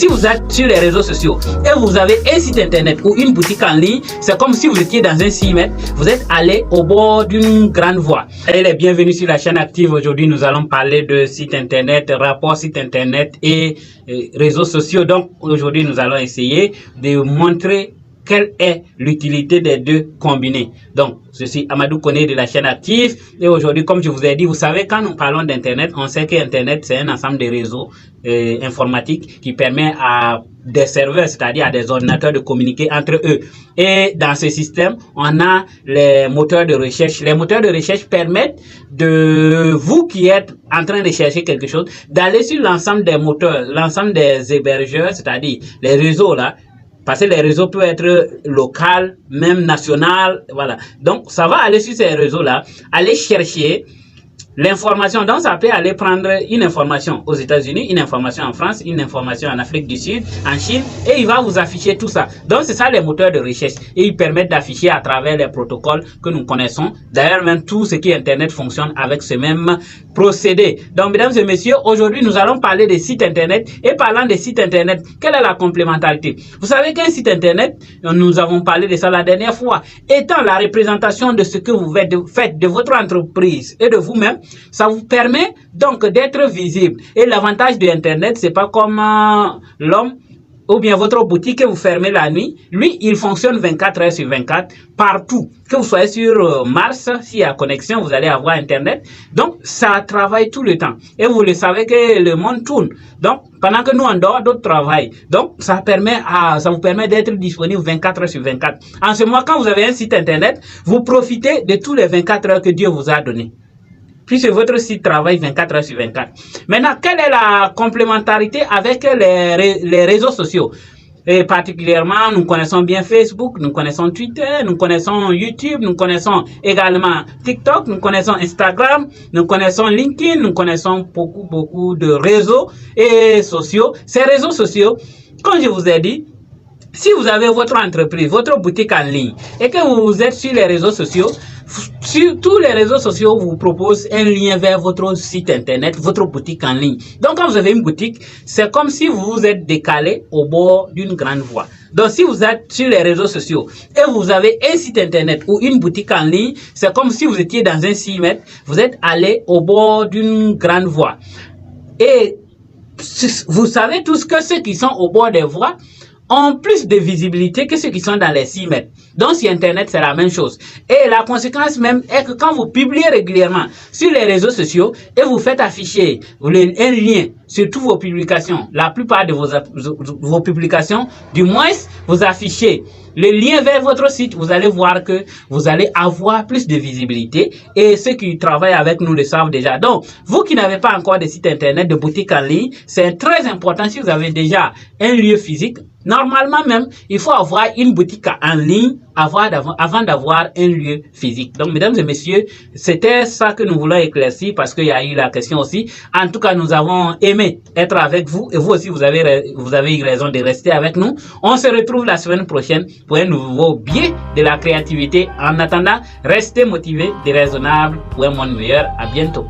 si vous êtes sur les réseaux sociaux et vous avez un site internet ou une boutique en ligne, c'est comme si vous étiez dans un 6 mètres, vous êtes allé au bord d'une grande voie. Allez, bienvenue sur la chaîne Active. Aujourd'hui, nous allons parler de site internet, rapport site internet et réseaux sociaux. Donc, aujourd'hui, nous allons essayer de montrer quelle est l'utilité des deux combinés. Donc, je suis Amadou Koné de la chaîne Active et aujourd'hui, comme je vous ai dit, vous savez, quand nous parlons d'Internet, on sait qu'Internet, c'est un ensemble de réseaux informatiques qui permet à des serveurs, c'est-à-dire à des ordinateurs de communiquer entre eux. Et dans ce système, on a les moteurs de recherche. Les moteurs de recherche permettent de vous qui êtes en train de chercher quelque chose, d'aller sur l'ensemble des moteurs, l'ensemble des hébergeurs, c'est-à-dire les réseaux là, parce que les réseaux peuvent être locaux, même national, voilà. Donc, ça va aller sur ces réseaux-là, aller chercher l'information. Donc, ça peut aller prendre une information aux États-Unis, une information en France, une information en Afrique du Sud, en Chine, et il va vous afficher tout ça. Donc, c'est ça les moteurs de recherche. Et ils permettent d'afficher à travers les protocoles que nous connaissons. D'ailleurs, même tout ce qui est Internet fonctionne avec ce même procédé. Donc, mesdames et messieurs, aujourd'hui, nous allons parler des sites Internet. Et parlant des sites Internet, quelle est la complémentarité? Vous savez qu'un site Internet, nous avons parlé de ça la dernière fois, étant la représentation de ce que vous faites de votre entreprise et de vous-même, ça vous permet donc d'être visible. Et l'avantage de Internet, c'est pas comme l'homme ou bien votre boutique que vous fermez la nuit. Lui, il fonctionne 24 heures sur 24 partout. Que vous soyez sur Mars, s'il y a connexion, vous allez avoir Internet. Donc, ça travaille tout le temps. Et vous le savez que le monde tourne. Donc, pendant que nous en dehors, d'autres travaillent. Donc, ça vous permet d'être disponible 24 heures sur 24. En ce moment, quand vous avez un site Internet, vous profitez de tous les 24 heures que Dieu vous a donné, puisque votre site travaille 24 heures sur 24. Maintenant, quelle est la complémentarité avec les réseaux sociaux? Et particulièrement, nous connaissons bien Facebook, nous connaissons Twitter, nous connaissons YouTube, nous connaissons également TikTok, nous connaissons Instagram, nous connaissons LinkedIn, nous connaissons beaucoup de réseaux et sociaux. Ces réseaux sociaux, comme je vous ai dit, si vous avez votre entreprise, votre boutique en ligne et que vous êtes sur les réseaux sociaux, sur tous les réseaux sociaux vous proposent un lien vers votre site internet, votre boutique en ligne. Donc quand vous avez une boutique, c'est comme si vous vous êtes décalé au bord d'une grande voie. Donc si vous êtes sur les réseaux sociaux et vous avez un site internet ou une boutique en ligne, c'est comme si vous étiez dans un 6 mètres, vous êtes allé au bord d'une grande voie. Et vous savez tous que ceux qui sont au bord des voies ont plus de visibilité que ceux qui sont dans les 6 mètres. Donc, sur Internet, c'est la même chose. Et la conséquence même est que quand vous publiez régulièrement sur les réseaux sociaux et vous faites afficher un lien sur toutes vos publications, la plupart de vos publications, du moins, vous affichez le lien vers votre site, vous allez voir que vous allez avoir plus de visibilité et ceux qui travaillent avec nous le savent déjà. Donc, vous qui n'avez pas encore de site internet, de boutique en ligne, c'est très important si vous avez déjà un lieu physique. Normalement même, il faut avoir une boutique en ligne avant d'avoir un lieu physique. Donc, mesdames et messieurs, c'était ça que nous voulons éclaircir parce qu'il y a eu la question aussi. En tout cas, nous avons aimé être avec vous et vous aussi, vous avez eu raison de rester avec nous. On se retrouve la semaine prochaine pour un nouveau biais de la créativité. En attendant, restez motivés, déraisonnables pour un monde meilleur. À bientôt.